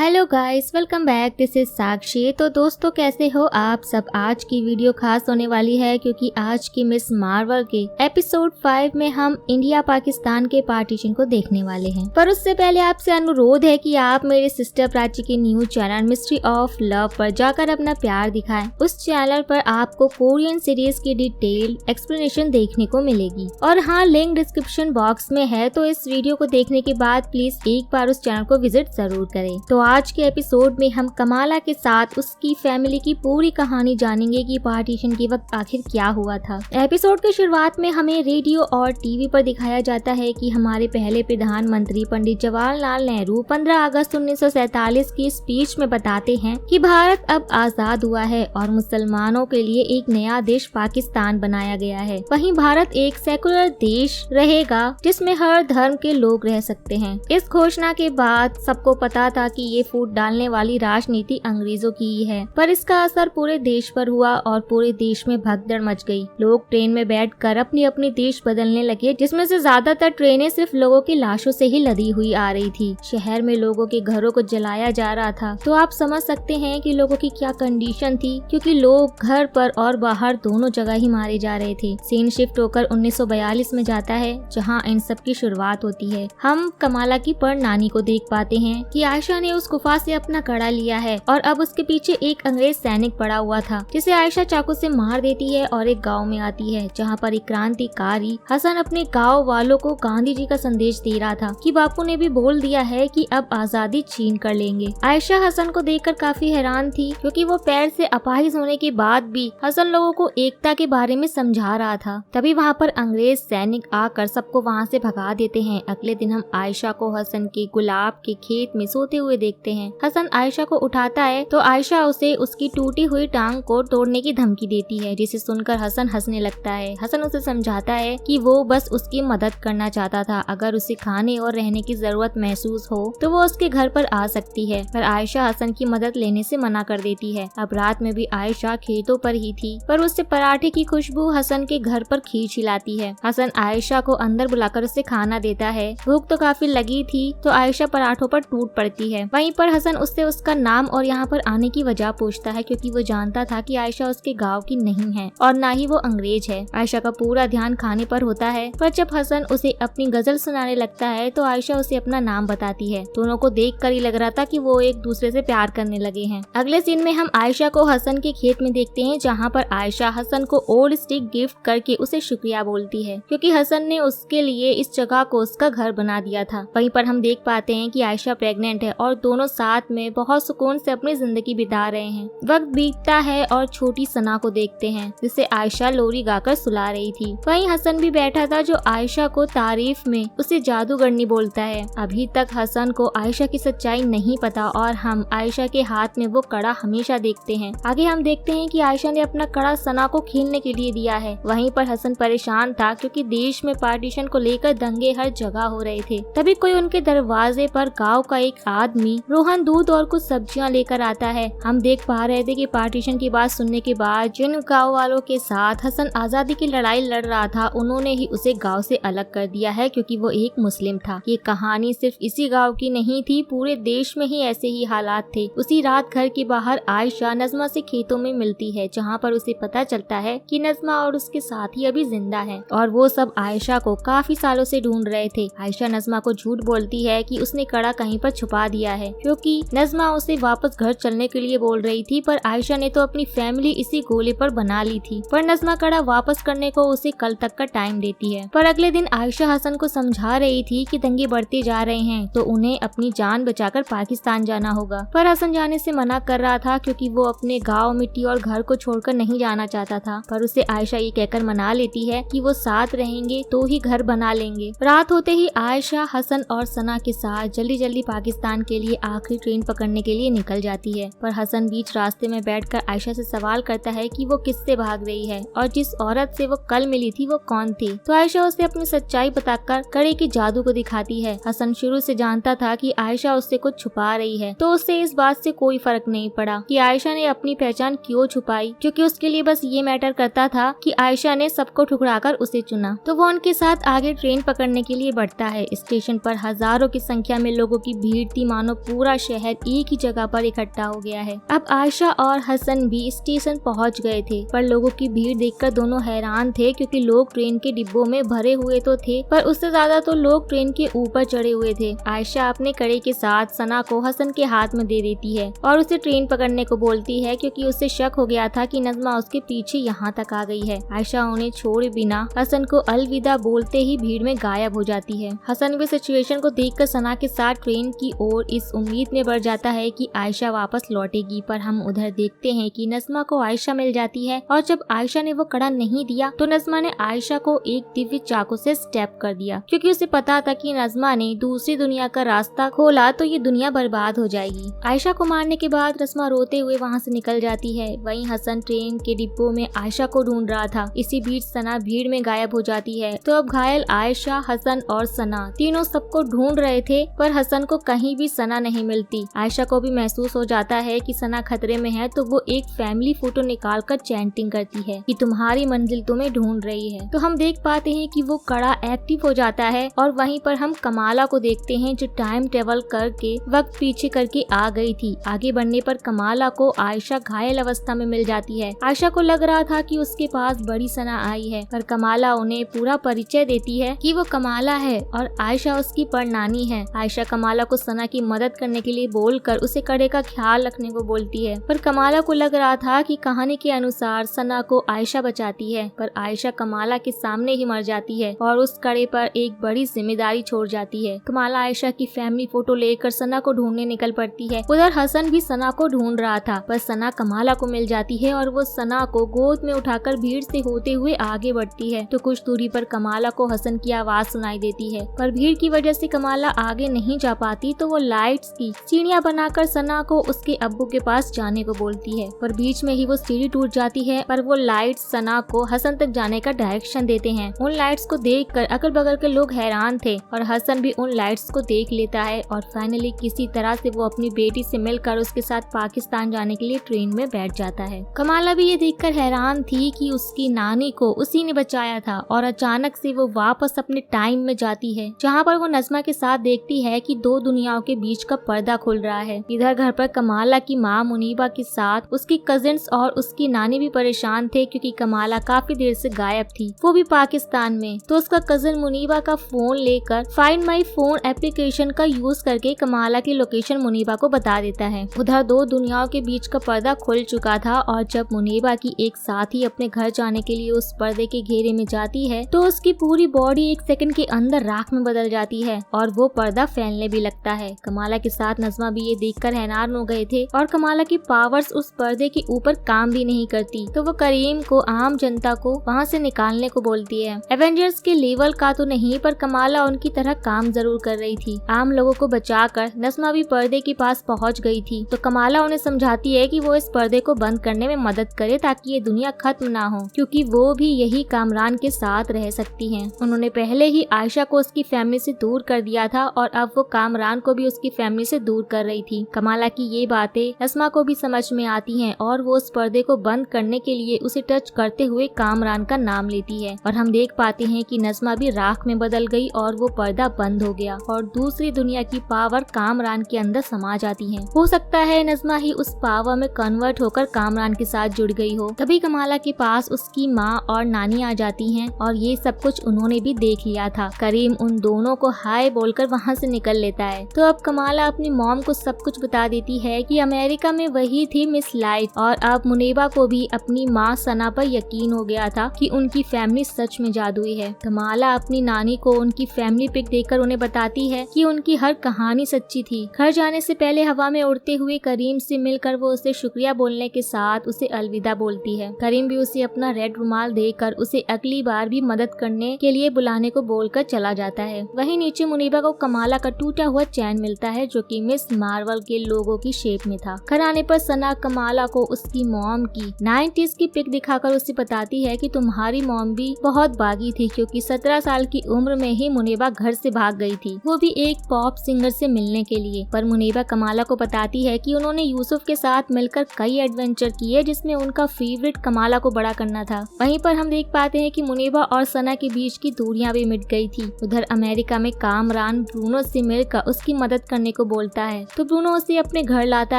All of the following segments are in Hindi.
Hello guys, welcome back. This is Sakshi. तो दोस्तों, कैसे हो आप सब। आज की वीडियो खास होने वाली है क्योंकि आज की मिस मार्वल के एपिसोड 5 में हम इंडिया पाकिस्तान के पार्टीशन को देखने वाले हैं। पर उससे पहले आपसे अनुरोध है कि आप मेरे सिस्टर प्राची के new channel mystery of love पर जाकर अपना प्यार दिखाएं। उस चैनल पर आपको कोरियन सीरीज की डिटेल एक्सप्लेनेशन देखने को मिलेगी और हाँ, लिंक डिस्क्रिप्शन बॉक्स में है। तो इस वीडियो को देखने के बाद प्लीज एक बार उस चैनल को विजिट जरूर करें। तो आज के एपिसोड में हम कमाला के साथ उसकी फैमिली की पूरी कहानी जानेंगे कि पार्टीशन के वक्त आखिर क्या हुआ था। एपिसोड की शुरुआत में हमें रेडियो और टीवी पर दिखाया जाता है कि हमारे पहले प्रधानमंत्री पंडित जवाहरलाल नेहरू 15 अगस्त 1947 की स्पीच में बताते हैं कि भारत अब आजाद हुआ है और मुसलमानों के लिए एक नया देश पाकिस्तान बनाया गया है। वहीं भारत एक सेकुलर देश रहेगा जिसमें हर धर्म के लोग रह सकते हैं। इस घोषणा के बाद सबको पता था कि ये फूट डालने वाली राजनीति अंग्रेजों की ही है, पर इसका असर पूरे देश पर हुआ और पूरे देश में भगदड़ मच गई। लोग ट्रेन में बैठकर अपनी अपनी देश बदलने लगे, जिसमें से ज्यादातर ट्रेनें सिर्फ लोगों की लाशों से ही लदी हुई आ रही थी। शहर में लोगों के घरों को जलाया जा रहा था। तो आप समझ सकते हैं कि लोगों की क्या कंडीशन थी, क्योंकि लोग घर पर और बाहर दोनों जगह ही मारे जा रहे थे। सीन शिफ्ट होकर 1942 में जाता है, जहाँ इन सब की शुरुआत होती है। हम कमाला की पर नानी को देख पाते हैं कि आयशा ने उस गुफा से अपना कड़ा लिया है और अब उसके पीछे एक अंग्रेज सैनिक पड़ा हुआ था, जिसे आयशा चाकू से मार देती है और एक गांव में आती है, जहां पर एक क्रांतिकारी हसन अपने गांव वालों को गांधी जी का संदेश दे रहा था कि बापू ने भी बोल दिया है कि अब आजादी छीन कर लेंगे। आयशा हसन को देखकर काफी हैरान थी, क्योंकि वो पैर से अपाहिज होने के बाद भी हसन लोगों को एकता के बारे में समझा रहा था। तभी वहाँ पर अंग्रेज सैनिक आकर सबको वहाँ से भगा देते हैं। अगले दिन हम आयशा को हसन के गुलाब के खेत में सोते हुए देखते हैं। हसन आयशा को उठाता है तो आयशा उसे उसकी टूटी हुई टांग को तोड़ने की धमकी देती है, जिसे सुनकर हसन हंसने लगता है। हसन उसे समझाता है कि वो बस उसकी मदद करना चाहता था, अगर उसे खाने और रहने की जरूरत महसूस हो तो वो उसके घर पर आ सकती है। पर आयशा हसन की मदद लेने से मना कर देती है। अब रात में भी आयशा खेतों पर ही थी, पर उससे पराठे की खुशबू हसन के घर पर खींच हिलाती है। हसन आयशा को अंदर बुलाकर उसे खाना देता है। भूख तो काफी लगी थी, तो आयशा पराठों पर टूट पड़ती है। वहीं पर हसन उससे उसका नाम और यहाँ पर आने की वजह पूछता है, क्योंकि वो जानता था कि आयशा उसके गांव की नहीं है और ना ही वो अंग्रेज है। आयशा का पूरा ध्यान खाने पर होता है, पर जब हसन उसे अपनी गजल सुनाने लगता है तो आयशा उसे अपना नाम बताती है। दोनों को देखकर ही लग रहा था कि वो एक दूसरे से प्यार करने लगे हैं। अगले सीन में हम आयशा को हसन के खेत में देखते हैं, जहाँ पर आयशा हसन को ओल्ड स्टिक गिफ्ट करके उसे शुक्रिया बोलती है, क्योंकि हसन ने उसके लिए इस जगह को उसका घर बना दिया था। वहीं पर हम देख पाते हैं कि आयशा प्रेग्नेंट है और दोनों साथ में बहुत सुकून से अपनी जिंदगी बिता रहे हैं। वक्त बीतता है और छोटी सना को देखते हैं, जिसे आयशा लोरी गाकर सुला रही थी। वहीं हसन भी बैठा था, जो आयशा को तारीफ में उसे जादूगरनी बोलता है। अभी तक हसन को आयशा की सच्चाई नहीं पता और हम आयशा के हाथ में वो कड़ा हमेशा देखते हैं। आगे हम देखते हैं कि आयशा ने अपना कड़ा सना को खेलने के लिए दिया है। वहीं पर हसन परेशान था, क्योंकि देश में पार्टीशन को लेकर दंगे हर जगह हो रहे थे। तभी कोई उनके दरवाजे पर गाँव का एक आदमी रोहन दूध और कुछ सब्जियां लेकर आता है। हम देख पा रहे थे कि पार्टीशन की बात सुनने के बाद जिन गाँव वालों के साथ हसन आजादी की लड़ाई लड़ रहा था, उन्होंने ही उसे गाँव से अलग कर दिया है, क्योंकि वो एक मुस्लिम था। ये कहानी सिर्फ इसी गाँव की नहीं थी, पूरे देश में ही ऐसे ही हालात थे। उसी रात घर के बाहर आयशा नजमा से खेतों में मिलती है, जहाँ पर उसे पता चलता है कि नजमा और उसके साथी अभी जिंदा है और वो सब आयशा को काफी सालों से ढूंढ रहे थे। आयशा नजमा को झूठ बोलती है कि उसने कड़ा कहीं पर छुपा दिया है, क्योंकि नजमा उसे वापस घर चलने के लिए बोल रही थी, पर आयशा ने तो अपनी फैमिली इसी गोले पर बना ली थी। पर नजमा कड़ा वापस करने को उसे कल तक का टाइम देती है। पर अगले दिन आयशा हसन को समझा रही थी कि दंगे बढ़ते जा रहे हैं, तो उन्हें अपनी जान बचाकर पाकिस्तान जाना होगा। पर हसन जाने से मना कर रहा था, क्योंकि वो अपने गाँव मिट्टी और घर को छोड़कर नहीं जाना चाहता था। पर उसे आयशा ये कहकर मना लेती है कि वो साथ रहेंगे तो ही घर बना लेंगे। रात होते ही आयशा हसन और सना के साथ जल्दी जल्दी पाकिस्तान के लिए आखिरी ट्रेन पकड़ने के लिए निकल जाती है। पर हसन बीच रास्ते में बैठकर आयशा से सवाल करता है कि वो किससे भाग रही है और जिस औरत से वो कल मिली थी वो कौन थी। तो आयशा उसे अपनी सच्चाई बताकर कड़े के जादू को दिखाती है। हसन शुरू से जानता था कि आयशा उससे कुछ छुपा रही है, तो उससे इस बात से कोई फर्क नहीं पड़ा कि आयशा ने अपनी पहचान क्यों छुपाई, क्योंकि उसके लिए बस ये मैटर करता था कि आयशा ने सबको ठुकराकर उसे चुना। तो वो उनके साथ आगे ट्रेन पकड़ने के लिए बढ़ता है। स्टेशन पर हजारों की संख्या में लोगों की भीड़ थी, मानो पूरा शहर एक ही जगह पर इकट्ठा हो गया है। अब आयशा और हसन भी स्टेशन पहुंच गए थे, पर लोगों की भीड़ देखकर दोनों हैरान थे, क्योंकि लोग ट्रेन के डिब्बों में भरे हुए तो थे, पर उससे ज्यादा तो लोग ट्रेन के ऊपर चढ़े हुए थे। आयशा अपने कड़े के साथ सना को हसन के हाथ में दे देती है और उसे ट्रेन पकड़ने को बोलती है, क्योंकि उसे शक हो गया था कि नज़्मा उसके पीछे यहाँ तक आ गई है। आयशा उन्हें छोड़े बिना हसन को अलविदा बोलते ही भीड़ में गायब हो जाती है। हसन भी सिचुएशन को देखकर सना के साथ ट्रेन की ओर इस उम्मीद में बढ़ जाता है कि आयशा वापस लौटेगी, पर हम उधर देखते हैं कि नज़्मा को आयशा मिल जाती है, और जब आयशा ने वो कड़ा नहीं दिया तो नज़्मा ने आयशा को एक दिव्य चाकू से स्टेप कर दिया, क्योंकि उसे पता था कि नज़्मा ने दूसरी दुनिया का रास्ता खोला तो ये दुनिया बर्बाद हो जाएगी। आयशा को मारने के बाद नज़्मा रोते हुए वहाँ से निकल जाती है। वहीं हसन ट्रेन के डिब्बों में आयशा को ढूंढ रहा था। इसी बीच सना भीड़ में गायब हो जाती है। तो अब घायल आयशा, हसन और सना तीनों सबको ढूंढ रहे थे, पर हसन को कहीं भी सना नहीं मिलती। आयशा को भी महसूस हो जाता है कि सना खतरे में है, तो वो एक फैमिली फोटो निकालकर चैंटिंग करती है कि तुम्हारी मंजिल तुम्हें ढूंढ रही है। तो हम देख पाते हैं कि वो कड़ा एक्टिव हो जाता है, और वहीं पर हम कमाला को देखते हैं जो टाइम ट्रेवल करके वक्त पीछे करके आ गई थी। आगे बढ़ने पर कमाला को आयशा घायल अवस्था में मिल जाती है। आयशा को लग रहा था कि उसके पास बड़ी सना आई है, पर कमाला उन्हें पूरा परिचय देती है कि वो कमाला है और आयशा उसकी परनानी है। आयशा कमाला को सना की मदद करने के लिए बोलकर उसे कड़े का ख्याल रखने को बोलती है, पर कमाला को लग रहा था कि कहानी के अनुसार सना को आयशा बचाती है, पर आयशा कमाला के सामने ही मर जाती है और उस कड़े पर एक बड़ी जिम्मेदारी छोड़ जाती है। कमाला आयशा की फैमिली फोटो लेकर सना को ढूंढने निकल पड़ती है। उधर हसन भी सना को ढूंढ रहा था, पर सना कमाला को मिल जाती है और वो सना को गोद में उठाकर भीड़ से होते हुए आगे बढ़ती है। तो कुछ दूरी पर कमाला को हसन की आवाज सुनाई देती है, पर भीड़ की वजह से कमाला आगे नहीं जा पाती, तो वो लाइट्स की सीढ़ियां बनाकर सना को उसके अब्बू के पास जाने को बोलती है, पर बीच में ही वो सीढ़ी टूट जाती है, पर वो लाइट्स सना को हसन तक जाने का डायरेक्शन देते हैं। उन लाइट्स को देखकर अगल बगल के लोग हैरान थे, और हसन भी उन लाइट्स को देख लेता है, और फाइनली किसी तरह से वो अपनी बेटी से मिलकर उसके साथ पाकिस्तान जाने के लिए ट्रेन में बैठ जाता है। कमाला भी ये देखकर हैरान थी कि उसकी नानी को उसी ने बचाया था, और अचानक से वो वापस अपने टाइम में जाती है, जहाँ पर वो नज़्मा के साथ देखती है कि दो दुनियाओं के बीच का पर्दा खुल रहा है। इधर घर पर कमाला की माँ मुनीबा के साथ उसकी कजिन्स और उसकी नानी भी परेशान थे, क्योंकि कमाला काफी देर से गायब थी, वो भी पाकिस्तान में। तो उसका कजिन मुनीबा का फोन लेकर फाइंड माई फोन एप्लीकेशन का यूज करके कमाला की लोकेशन मुनीबा को बता देता है। उधर दो दुनियाओं के बीच का पर्दा खुल चुका था, और जब मुनीबा की एक साथी अपने घर जाने के लिए उस पर्दे के घेरे में जाती है, तो उसकी पूरी बॉडी एक सेकंड के अंदर राख में बदल जाती है, और वो पर्दा फैलने भी लगता है। कमाला के साथ नज़्मा भी ये देखकर हैरान हो गए थे, और कमाला की पावर्स उस पर्दे के ऊपर काम भी नहीं करती, तो वो करीम को आम जनता को वहाँ से निकालने को बोलती है। एवेंजर्स के लेवल का तो नहीं, पर कमाला उनकी तरह काम जरूर कर रही थी। आम लोगों को बचाकर नज़्मा भी पर्दे के पास पहुँच गई थी, तो कमाला उन्हें समझाती है कि वो इस पर्दे को बंद करने में मदद करे, ताकि ये दुनिया खत्म ना हो, क्योंकि वो भी यही कामरान के साथ रह सकती हैं। उन्होंने पहले ही आयशा को उसकी फैमिली से दूर कर दिया था, और अब वो कामरान को भी उसकी फैमिली से दूर कर रही थी। कमाला की ये बातें नज़्मा को भी समझ में आती हैं, और वो उस पर्दे को बंद करने के लिए उसे टच करते हुए कामरान का नाम लेती है, और हम देख पाते हैं कि नज़्मा भी राख में बदल गई, और वो पर्दा बंद हो गया, और दूसरी दुनिया की पावर कामरान के अंदर समा जाती है। हो सकता है नज़्मा ही उस पावर में कन्वर्ट होकर कामरान के साथ जुड़ गई हो। तभी कमाला के पास उसकी माँ और नानी आ जाती हैं, और ये सब कुछ उन्होंने भी देख लिया था। करीम उन दोनों को हाय बोलकर वहाँ से निकल लेता है। तो अब कमाला अपनी मॉम को सब कुछ बता देती है कि अमेरिका में वही थी मिस लाइफ, और अब मुनीबा को भी अपनी माँ सना पर यकीन हो गया था कि उनकी फैमिली सच में जादुई है। कमाला अपनी नानी को उनकी फैमिली पिक देकर उन्हें बताती है कि उनकी हर कहानी सच्ची थी। घर जाने से पहले हवा में उड़ते हुए करीम से मिलकर वो उसे शुक्रिया बोलने के साथ उसे अलविदा बोलती है। करीम भी उसे अपना रेड रुमाल देकर उसे अगली बार भी मदद करने के लिए बुलाने को बोलकर चला जाता है। वहीं नीचे मुनीबा को कमाला का टूटा हुआ चैन मिलता है, जो कि मिस मार्वल के लोगो की शेप में था। घर आने पर सना कमाला को उसकी मॉम की 90s की पिक दिखाकर उसे बताती है कि तुम्हारी मॉम भी बहुत बागी थी, क्योंकि 17 साल की उम्र में ही मुनीबा घर से भाग गई थी, वो भी एक पॉप सिंगर से मिलने के लिए। पर मुनीबा कमाला को बताती है कि उन्होंने यूसुफ के साथ मिलकर कई एडवेंचर किए, जिसमें उनका फेवरेट कमाला को बड़ा करना था। वहीं पर हम देख पाते हैं कि मुनीबा और सना के बीच की दूरियां भी मिट गई थी। उधर अमेरिका में कामरान ब्रूनो से मिलकर उसकी मदद करने करने को बोलता है तो ब्रूनो उसे अपने घर लाता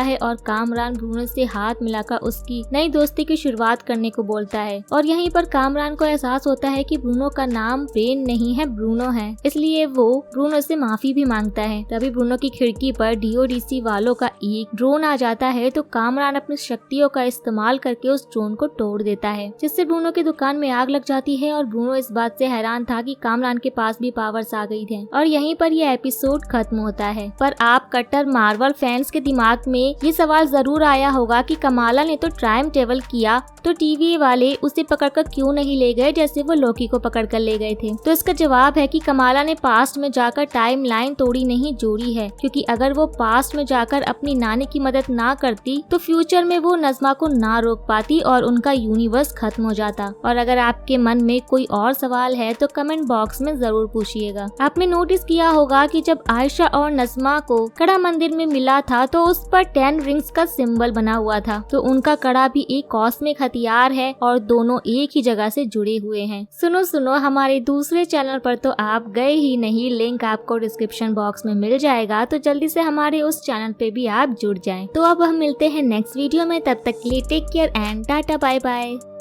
है और कामरान ब्रूनो से हाथ मिलाकर उसकी नई दोस्ती की शुरुआत करने को बोलता है। और यहीं पर कामरान को एहसास होता है कि ब्रूनो का नाम ब्रेन नहीं है, ब्रूनो है, इसलिए वो ब्रूनो से माफी भी मांगता है। तभी ब्रूनो की खिड़की पर डीओडीसी वालों का एक ड्रोन आ जाता है तो कामरान अपनी शक्तियों का इस्तेमाल करके उस ड्रोन को तोड़ देता है, जिससे ब्रूनो की दुकान में आग लग जाती है। और ब्रूनो इस बात से हैरान था कि कामरान के पास भी पावर्स आ गई थे। और यहीं पर यह एपिसोड खत्म होता है। पर आप कट्टर मार्वल फैंस के दिमाग में ये सवाल जरूर आया होगा कि कमाला ने तो टाइम ट्रेवल किया, तो टीवी वाले उसे पकड़कर क्यों नहीं ले गए जैसे वो लोकी को पकड़कर ले गए थे। तो इसका जवाब है कि कमाला ने पास्ट में जाकर टाइम लाइन तोड़ी नहीं, जोड़ी है, क्योंकि अगर वो पास्ट में जाकर अपनी नानी की मदद ना करती तो फ्यूचर में वो नज़मा को ना रोक पाती और उनका यूनिवर्स खत्म हो जाता। और अगर आपके मन में कोई और सवाल है तो कमेंट बॉक्स में जरूर पूछिएगा। आपने नोटिस किया होगा कि जब आयशा और नज़मा को कड़ा मंदिर में मिला था तो उस पर 10 रिंग्स का सिंबल बना हुआ था, तो उनका कड़ा भी एक कॉस्मिक हथियार है और दोनों एक ही जगह से जुड़े हुए हैं। सुनो हमारे दूसरे चैनल पर तो आप गए ही नहीं, लिंक आपको डिस्क्रिप्शन बॉक्स में मिल जाएगा, तो जल्दी से हमारे उस चैनल पे भी आप जुड़ जाएं। तो अब हम मिलते हैं नेक्स्ट वीडियो में, तब तक के लिए take care and tata bye bye.